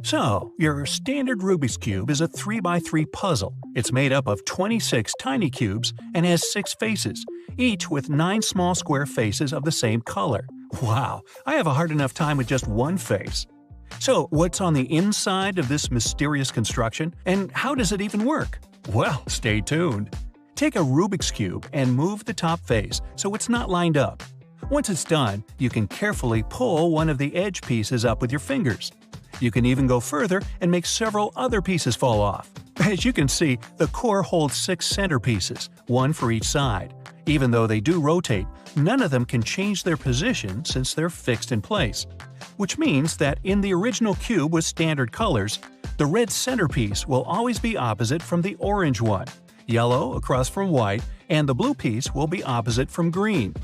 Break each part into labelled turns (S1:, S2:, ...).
S1: So, your standard Rubik's Cube is a 3x3 puzzle. It's made up of 26 tiny cubes and has 6 faces, each with 9 small square faces of the same color. Wow, I have a hard enough time with just one face. So, what's on the inside of this mysterious construction, and how does it even work? Well, stay tuned. Take a Rubik's Cube and move the top face so it's not lined up. Once it's done, you can carefully pull one of the edge pieces up with your fingers. You can even go further and make several other pieces fall off. As you can see, the core holds 6 center pieces, one for each side. Even though they do rotate, none of them can change their position since they're fixed in place. Which means that in the original cube with standard colors, the red centerpiece will always be opposite from the orange one, yellow across from white, and the blue piece will be opposite from green.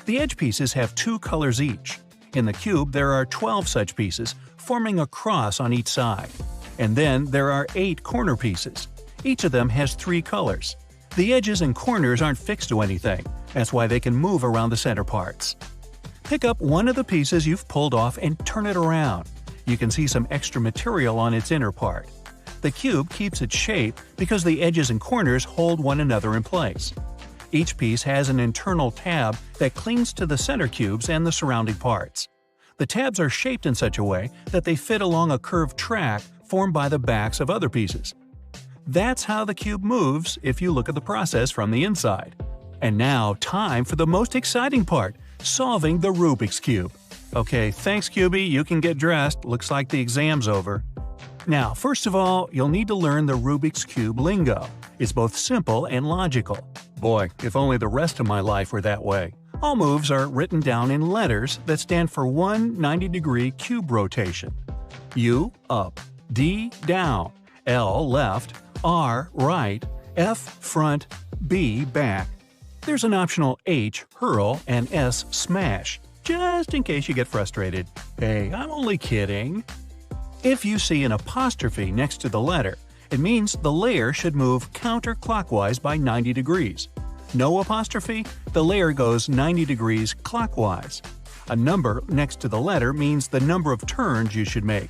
S1: The edge pieces have 2 colors each. In the cube, there are 12 such pieces, forming a cross on each side. And then there are 8 corner pieces. Each of them has 3 colors. The edges and corners aren't fixed to anything, that's why they can move around the center parts. Pick up one of the pieces you've pulled off and turn it around. You can see some extra material on its inner part. The cube keeps its shape because the edges and corners hold one another in place. Each piece has an internal tab that clings to the center cubes and the surrounding parts. The tabs are shaped in such a way that they fit along a curved track formed by the backs of other pieces. That's how the cube moves if you look at the process from the inside. And now, time for the most exciting part – solving the Rubik's Cube. Okay, thanks Cubie, you can get dressed, looks like the exam's over. Now, first of all, you'll need to learn the Rubik's Cube lingo. It's both simple and logical. Boy, if only the rest of my life were that way. All moves are written down in letters that stand for one 90-degree cube rotation. U, up, D, down, L, left, R, right, F, front, B, back. There's an optional H, hurl, and S, smash, just in case you get frustrated. Hey, I'm only kidding. If you see an apostrophe next to the letter, it means the layer should move counterclockwise by 90 degrees. No apostrophe, the layer goes 90 degrees clockwise. A number next to the letter means the number of turns you should make.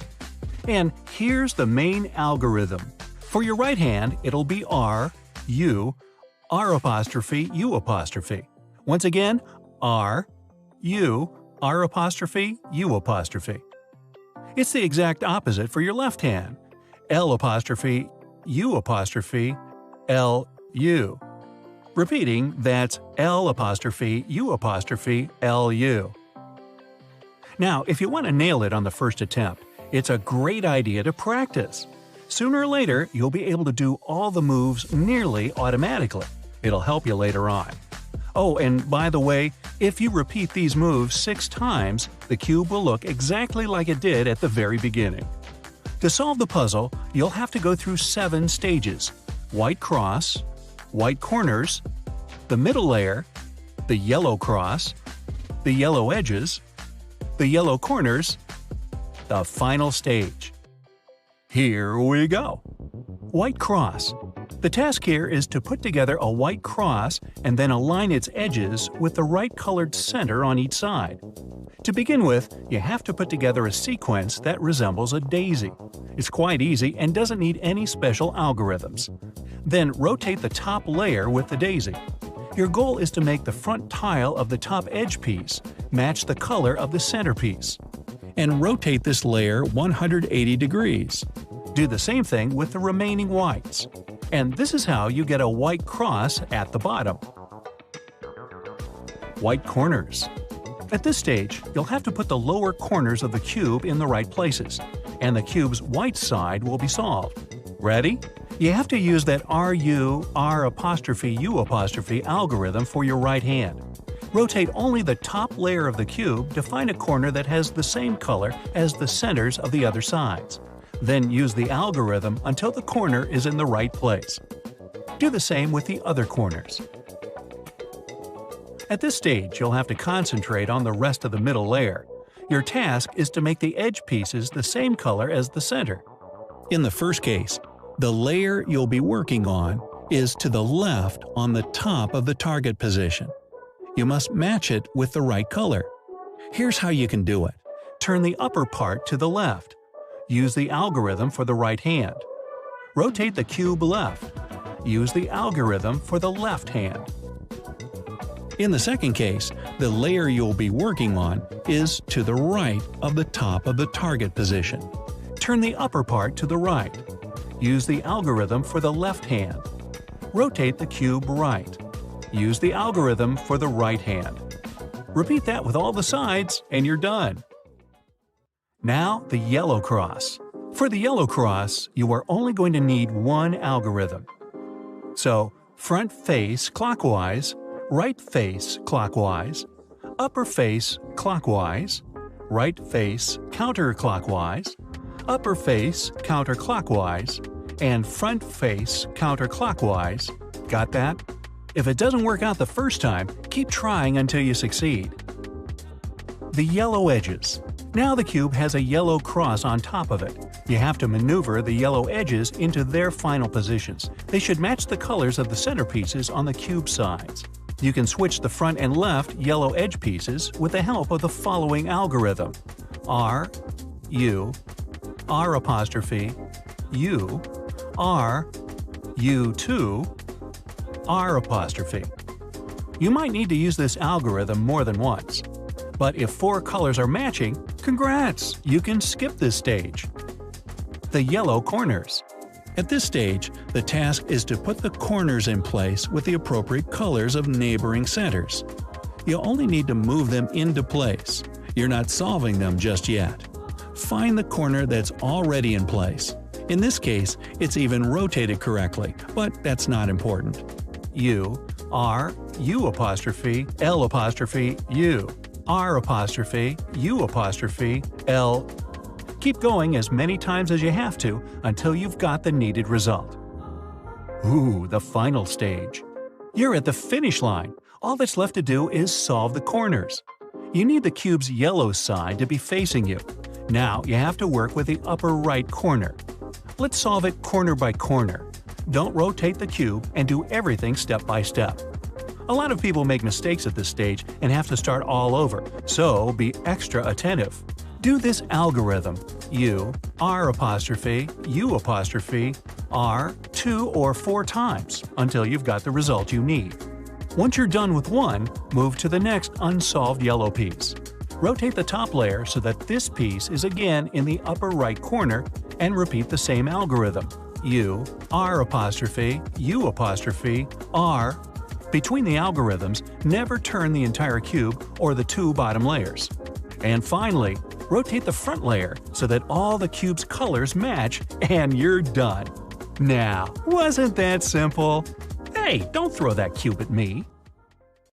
S1: And here's the main algorithm. For your right hand, it'll be R, U, R apostrophe, U apostrophe. Once again, R, U, R apostrophe, U apostrophe. It's the exact opposite for your left hand. L apostrophe, U apostrophe, L, U. Repeating, that's L apostrophe, U apostrophe, L, U. Now, if you want to nail it on the first attempt, it's a great idea to practice. Sooner or later, you'll be able to do all the moves nearly automatically. It'll help you later on. Oh, and by the way, if you repeat these moves 6 times, the cube will look exactly like it did at the very beginning. To solve the puzzle, you'll have to go through 7 stages: white cross, white corners, the middle layer, the yellow cross, the yellow edges, the yellow corners, the final stage. Here we go. White cross. The task here is to put together a white cross and then align its edges with the right colored center on each side. To begin with, you have to put together a sequence that resembles a daisy. It's quite easy and doesn't need any special algorithms. Then rotate the top layer with the daisy. Your goal is to make the front tile of the top edge piece match the color of the centerpiece. And rotate this layer 180 degrees. Do the same thing with the remaining whites. And this is how you get a white cross at the bottom. White corners. At this stage, you'll have to put the lower corners of the cube in the right places, and the cube's white side will be solved. Ready? You have to use that RU, R apostrophe, U apostrophe algorithm for your right hand. Rotate only the top layer of the cube to find a corner that has the same color as the centers of the other sides. Then use the algorithm until the corner is in the right place. Do the same with the other corners. At this stage, you'll have to concentrate on the rest of the middle layer. Your task is to make the edge pieces the same color as the center. In the first case, the layer you'll be working on is to the left on the top of the target position. You must match it with the right color. Here's how you can do it. Turn the upper part to the left. Use the algorithm for the right hand. Rotate the cube left. Use the algorithm for the left hand. In the second case, the layer you'll be working on is to the right of the top of the target position. Turn the upper part to the right. Use the algorithm for the left hand. Rotate the cube right. Use the algorithm for the right hand. Repeat that with all the sides and you're done. Now the yellow cross. For the yellow cross, you are only going to need one algorithm. So, front face clockwise, right face clockwise, upper face clockwise, right face counterclockwise, upper face counterclockwise, and front face counterclockwise. Got that? If it doesn't work out the first time, keep trying until you succeed. The yellow edges. Now the cube has a yellow cross on top of it. You have to maneuver the yellow edges into their final positions. They should match the colors of the centerpieces on the cube sides. You can switch the front and left yellow edge pieces with the help of the following algorithm: R, U, R apostrophe, U, R, U2, R apostrophe. You might need to use this algorithm more than once. But if 4 colors are matching, congrats! You can skip this stage. The yellow corners. At this stage, the task is to put the corners in place with the appropriate colors of neighboring centers. You only need to move them into place. You're not solving them just yet. Find the corner that's already in place. In this case, it's even rotated correctly, but that's not important. U, R, U apostrophe, L apostrophe, U, R apostrophe, U apostrophe, L. Keep going as many times as you have to until you've got the needed result. Ooh, the final stage. You're at the finish line. All that's left to do is solve the corners. You need the cube's yellow side to be facing you. Now you have to work with the upper right corner. Let's solve it corner by corner. Don't rotate the cube and do everything step by step. A lot of people make mistakes at this stage and have to start all over, so be extra attentive. Do this algorithm, U, R apostrophe, U apostrophe, R 2 or 4 times until you've got the result you need. Once you're done with one, move to the next unsolved yellow piece. Rotate the top layer so that this piece is again in the upper right corner and repeat the same algorithm, U, R apostrophe, U apostrophe, R. Between the algorithms, never turn the entire cube or the 2 bottom layers. And finally, rotate the front layer so that all the cube's colors match and you're done. Now, wasn't that simple? Hey, don't throw that cube at me.